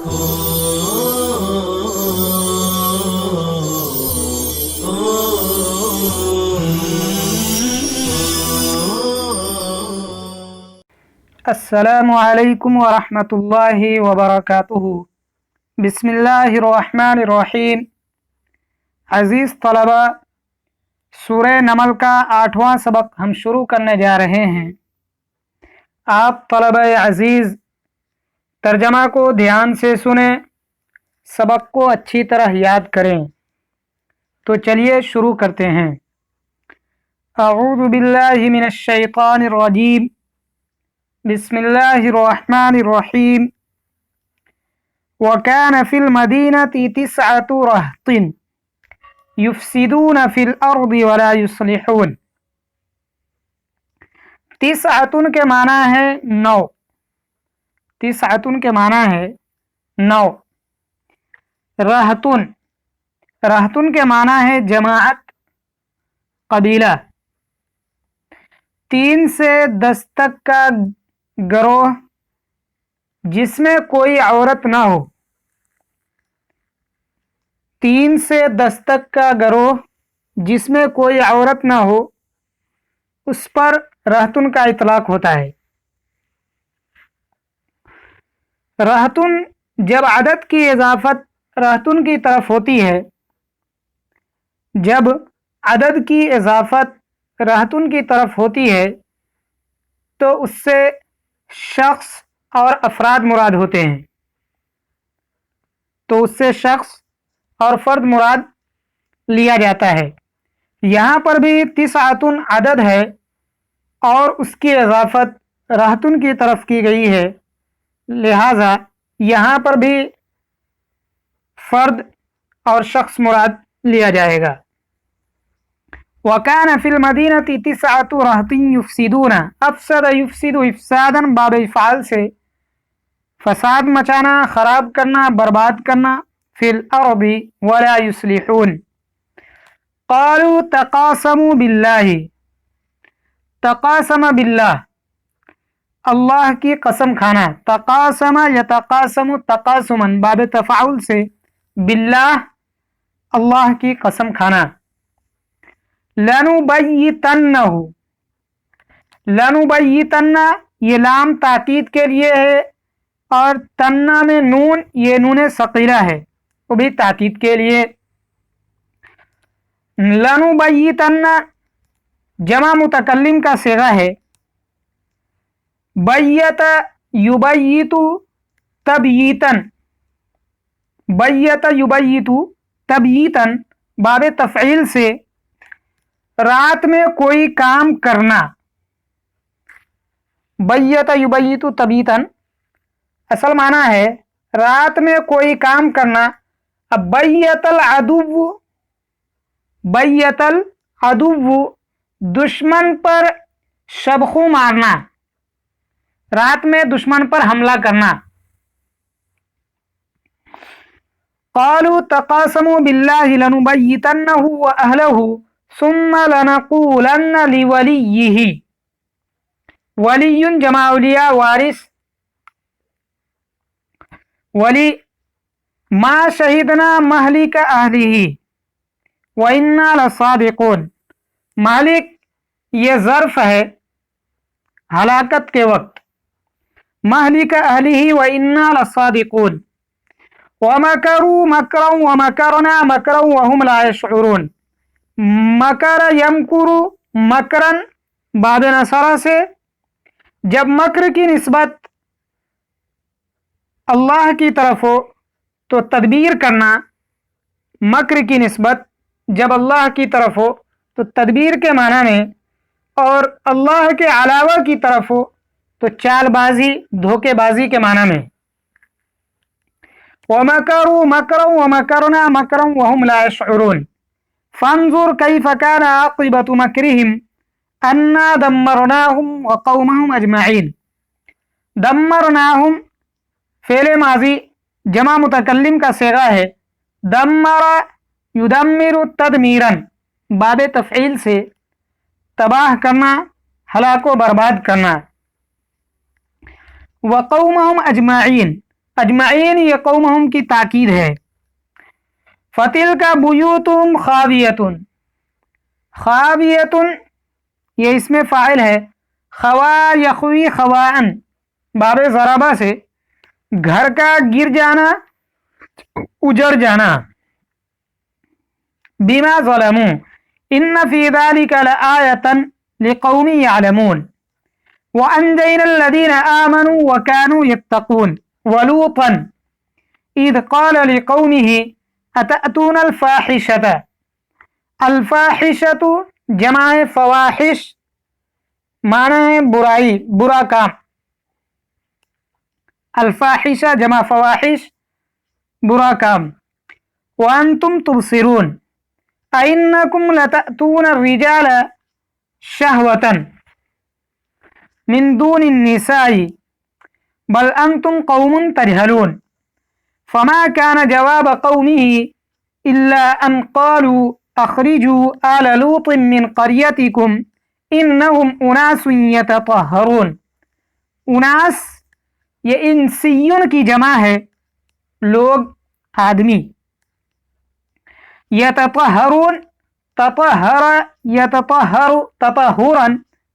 السلام علیکم ورحمۃ اللہ وبرکاتہ۔ بسم اللہ الرحمن الرحیم۔ عزیز طلبہ، سورہ نمل کا 8واں سبق ہم شروع کرنے جا رہے ہیں۔ آپ طلبہ عزیز ترجمہ کو دھیان سے سنیں، سبق کو اچھی طرح یاد کریں۔ تو چلیے شروع کرتے ہیں۔ اعوذ باللہ من الشیطان الرجیم، بسم اللہ الرحمن الرحیم۔ وَكَانَ فِي الْمَدِينَةِ 9 رَهْطٍ يُفْسِدُونَ فِي الْأَرْضِ وَلَا يُصْلِحُونَ۔ 9 کے معنی ہے 9۔ 9 کے معنی ہے 9۔ رہتن کے معنی ہے جماعت، قبیلہ۔ 3 سے 10 تک کا گروہ جس میں کوئی عورت نہ ہو۔ 3 سے 10 تک کا گروہ جس میں کوئی عورت نہ ہو، اس پر رہتن کا اطلاق ہوتا ہے۔ رہتن جب عدد کی اضافت رہتن کی طرف ہوتی ہے، جب عدد کی اضافت رہتن کی طرف ہوتی ہے تو اس سے شخص اور افراد مراد ہوتے ہیں۔ تو اس سے شخص اور فرد مراد لیا جاتا ہے۔ یہاں پر بھی 9 عدد ہے اور اس کی اضافت رہتن کی طرف کی گئی ہے، لہذا یہاں پر بھی فرد اور شخص مراد لیا جائے گا۔ وَكَانَ فِي الْمَدِينَةِ 9 رَهْطٍ يُفْسِدُونَ۔ افسد یفسد افسادا باب افعال سے فساد مچانا، خراب کرنا، برباد کرنا۔ فی الارض ولا یصلحون۔ قالوا تقاسموا باللہ۔ تقاسم باللہ، اللہ کی قسم کھانا۔ تقاسم یتقاسم تقاسما باب تفاعل سے باللہ، اللہ کی قسم کھانا۔ لنبیتنہ۔ لنبیتنہ یہ لام تاکید کے لیے ہے، اور تنہ میں نون، یہ نون ثقیلہ ہے، وہ بھی تاکید کے لیے۔ لنبیتنہ جمع متکلم کا صیغہ ہے۔ بیت یبیت تبییتن۔ بیت یبیت تبییتن باب تفعیل سے رات میں کوئی کام کرنا۔ بیت یبیت تبییتن اصل معنی ہے رات میں کوئی کام کرنا۔ اب بیت العدو، بیت العدو دشمن پر شبخو مارنا، رات میں دشمن پر حملہ کرنا۔ قالوا تقاسموا باللہ لنبیتنہ واہلہ ثم لنقولن لولیہ۔ ولی جمع اولیاء، وارث، ولی۔ ما شہدنا مہلک اہلہ وإنا لصادقون۔ مالک یہ ظرف ہے ہلاکت کے وقت۔ مہلک اہلہ وإنا لصادقون۔ ومکروا مکرا ومکرنا مکرا وهم لا یشعرون۔ مکر یمکر مکرا باب نصرہ سے جب مکر کی نسبت اللہ کی طرف ہو تو تدبیر کرنا، مکر کی نسبت جب اللہ کی طرف ہو تو تدبیر کے معنی میں، اور اللہ کے علاوہ کی طرف ہو تو چال بازی، دھوکے بازی کے معنی میں۔ وَمَكَرُوا مَكْرًا وَمَكَرْنَا مَكْرًا وَهُمْ لَا يَشْعُرُونَ۔ فَانظُرْ كَيْفَ كَانَ عَاقِبَةُ مَكْرِهِمْ أَنَّا دَمَّرْنَاهُمْ وَقَوْمَهُمْ أَجْمَعِينَ۔ دمرناہم فعل ماضی جمع متکلم کا صیغہ ہے۔ دمر یدمر تدمیرا باب تفعیل سے تباہ کرنا، ہلاک و برباد کرنا۔ وقومہم اجمعین اجمعین یہ قومہم کی تاکید ہے. فتلک بیوتہم خاویۃ، خاویۃ یہ اس میں فاعل ہے. خوا یخوی خواءن باب ضربہ سے گھر کا گر جانا، اجڑ جانا. بما ظلموا ان فی ذلک لآیۃ لقوم یعلمون وانجینا الذین آمنوا وکانوا یتقون ولوطا اذ قال لقومه اتأتون الفاحشۃ. الفاحشۃ جمع فواحش، معنی ہے برائی، برا کام. الفاحشہ جمع فواحش، برا کام. وانتم تبصرون اینکم لتأتون الرجال شہوة من دون النساء بل انتم قوم تجهلون. فما كان جواب قومه الا ان قالوا اخرجوا آل لوط من قريتكم انهم اناس يتطهرون. اناس یہ انسیون کی جمع ہے، لوگ، آدمی. یتطہرون تطہر یتطہر تطہرا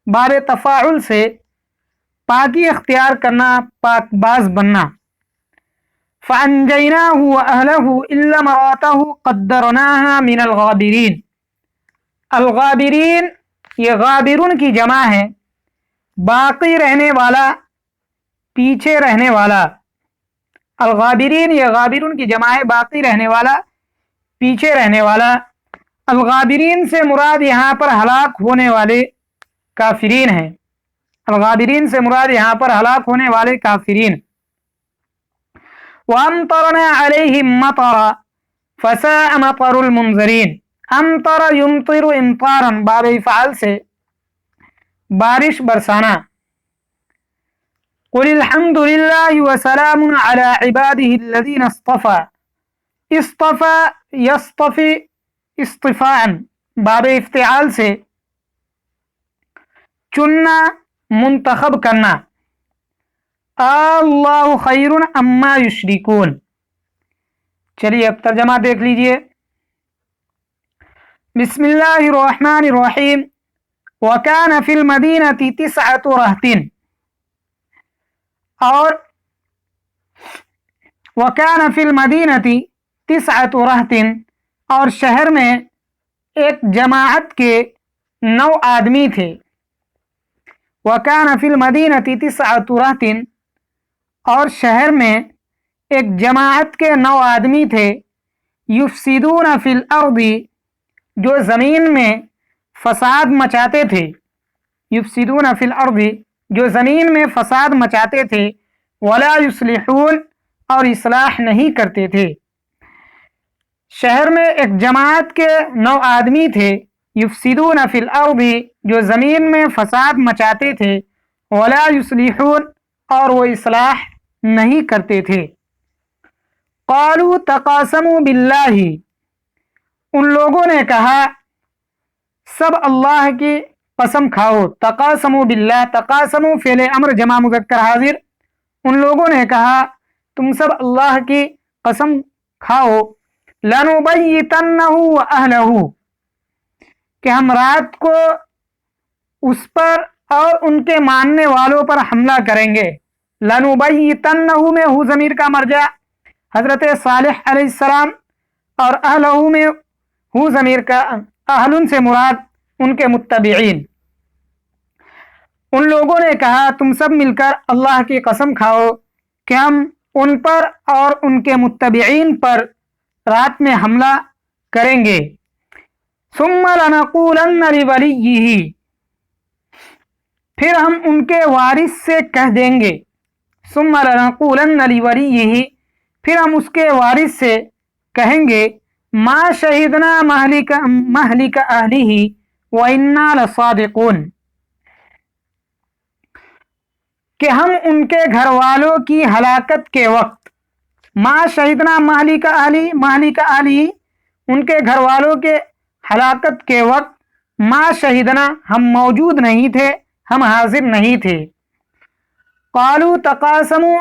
باب تفاعل سے پاکی اختیار کرنا، پاک باز بننا. فانجیناہ واہلہ الا امرأتہ قدرناها من الغابرین. الغابرین یہ غابرون کی جمع ہے، باقی رہنے والا، پیچھے رہنے والا. الغابرین یہ غابرون کی جمع ہے، باقی رہنے والا، پیچھے رہنے والا. الغابرین سے مراد یہاں پر ہلاک ہونے والے کافرین ہیں. الغابرین سے مراد یہاں پر ہلاک ہونے والے کافرین. وَأَمْطَرْنَا عَلَيْهِمْ مَطَرًا فَسَاءَ مَطَرُ الْمُنذَرِينَ. امطر یمطر امطارا باب افعال سے بارش برسانا. قل الحمد للہ وسلام علی عباده الذین اصطفى. اصطفى یصطفی اصطفاء باب افتعال سے چننا، منتخب کرنا. اللہ خیر اما یشرکون. چلیے اب ترجمہ دیکھ لیجئے. بسم اللہ الرحمن الرحیم. وَكَانَ فِي الْمَدِينَةِ تِسْعَةُ رَهْطٍ، اور وَكَانَ فِي الْمَدِينَةِ تِسْعَةُ رَهْطٍ، اور شہر میں ایک جماعت کے 9 آدمی تھے. وَكَانَ فِي الْمَدِينَةِ تِسْعَةُ رَهْطٍ، اور شہر میں ایک جماعت کے 9 آدمی تھے. یفسدون فی الارض، جو زمین میں فساد مچاتے تھے. یفسدون فی الارض، جو زمین میں فساد مچاتے تھے. ولا یصلحون، اور اصلاح نہیں کرتے تھے. شہر میں ایک جماعت کے 9 آدمی تھے. یفسدون فی الارض، جو زمین میں فساد مچاتے تھے. ولا یصلحون، اور وہ اصلاح نہیں کرتے تھے. قالوا تقاسموا باللہ، ان لوگوں نے کہا سب اللہ کی قسم کھاؤ. تقاسموا باللہ، تقاسموا فعل امر جمع مذکر حاضر. ان لوگوں نے کہا تم سب اللہ کی قسم کھاؤ. لنبیتنہ واہلہ، کہ ہم رات کو اس پر اور ان کے ماننے والوں پر حملہ کریں گے. لنبیتنہ میں ہو ضمیر کا مرجع حضرت صالح علیہ السلام، اور اہلہ میں ہو ضمیر کا اہلن سے مراد ان کے متبعین. ان لوگوں نے کہا تم سب مل کر اللہ کی قسم کھاؤ کہ ہم ان پر اور ان کے متبعین پر رات میں حملہ کریں گے. ثم لنقولن لولیہ، پھر ہم ان کے وارث سے کہہ دیں گے. ثم لنقولن لولیہ، پھر ہم اس کے وارث سے کہیں گے. ما شہدنا مہلک اہلہ وإنا لصادقون، کہ ہم ان کے گھر والوں کی ہلاکت کے وقت. ما شہدنا مہلک اہلہ، ان کے گھر والوں کے ہلاکت کے وقت. ما شہدنا، ہم موجود نہیں تھے، ہم حاضر نہیں تھے. قالوا تقاسموا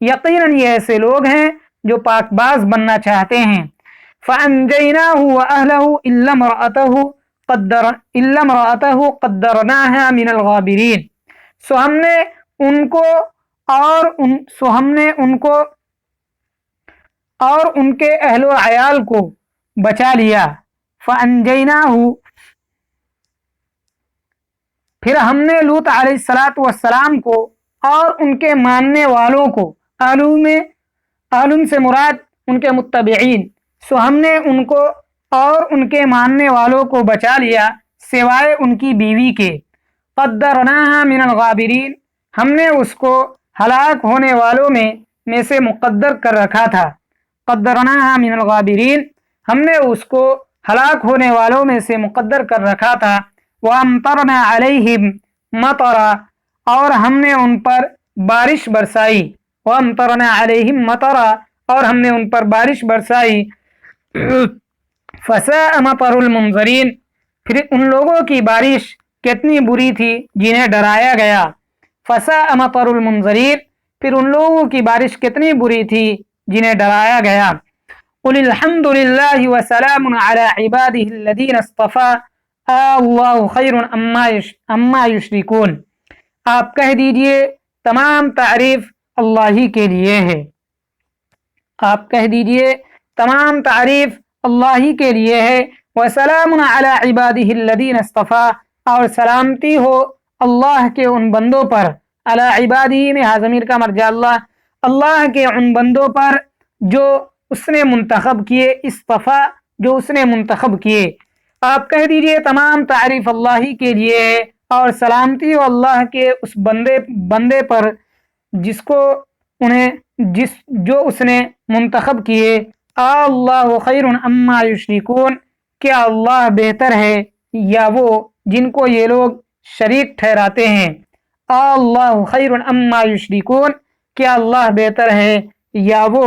یقیناً یہ ایسے لوگ ہیں جو پاک باز بننا چاہتے ہیں۔ فَأَنْجَيْنَاهُ وَأَهْلَهُ إِلَّا امْرَأَتَهُ قَدَّرْنَاهَا مِنَ الْغَابِرِينَ، ہم نے ان کو اور ان کے اہل و عیال کو بچا لیا۔ فَأَنْجَيْنَاهُ، پھر ہم نے لوط علیہ السلام کو اور ان کے ماننے والوں کو، آلون سے مراد ان کے متبعین، ہم نے ان کو اور ان کے ماننے والوں کو بچا لیا سوائے ان کی بیوی کے۔ قدرناها من الغابرین، ہم نے اس کو ہلاک ہونے والوں میں سے مقدر کر رکھا تھا۔ قدرناها من الغابرین، ہم نے اس کو ہلاک ہونے والوں میں سے مقدر کر رکھا تھا۔ وَأَمْطَرْنَا عَلَيْهِمْ مَطَرًا، اور ہم نے ان پر بارش برسائی۔ وَأَمْطَرْنَا عَلَيْهِمْ مَطَرًا، اور ہم نے ان پر بارش برسائی۔ فَسَاءَ مَطَرُ الْمُنذَرِينَ، پھر ان لوگوں کی بارش کتنی بری تھی جنہیں ڈرایا گیا۔ فَسَاءَ مَطَرُ الْمُنذَرِينَ، پھر ان لوگوں کی بارش کتنی بری تھی جنہیں ڈرایا گیا۔ قُلِ الْحَمْدُ لِلَّهِ وَسَلَامٌ عَلَى عِبَادِهِ الَّذِينَ اصْطَفَىٰ اللَّهُ خَيْرٌ عَمَّا يُشْرِكُونَ، آپ کہہ دیجئے تمام تعریف اللہ ہی کے لیے ہے۔ آپ کہہ دیجئے تمام تعریف اللہ ہی کے لیے ہے۔ وَسَلَامٌ عَلَى عِبَادِهِ الَّذِينَ اصْطَفَىٰ، اور سلامتی ہو اللہ کے ان بندوں پر، علی عبادی میں ضمیر کا مرجع اللہ کے ان بندوں پر جو اس نے منتخب کیے، اصطفیٰ جو اس نے منتخب کیے۔ آپ کہہ دیجئے تمام تعریف اللہ ہی کے لیے ہے اور سلامتی ہو اللہ کے اس بندے پر جو اس نے منتخب کیے۔ اللہ خیر عما یشرکون، کیا اللہ بہتر ہے یا وہ جن کو یہ لوگ شریک ٹھہراتے ہیں۔ اللہ خیر عما یشرکون، کیا اللہ بہتر ہے یا وہ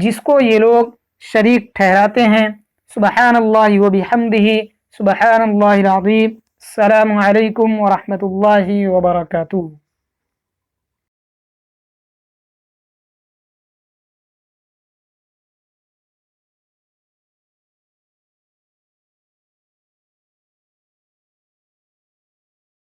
جس کو یہ لوگ شریک ٹھہراتے ہیں۔ سبحان اللہ و بحمدہ، سبحان اللہ العظیم۔ السلام علیکم ورحمۃ اللہ وبرکاتہ۔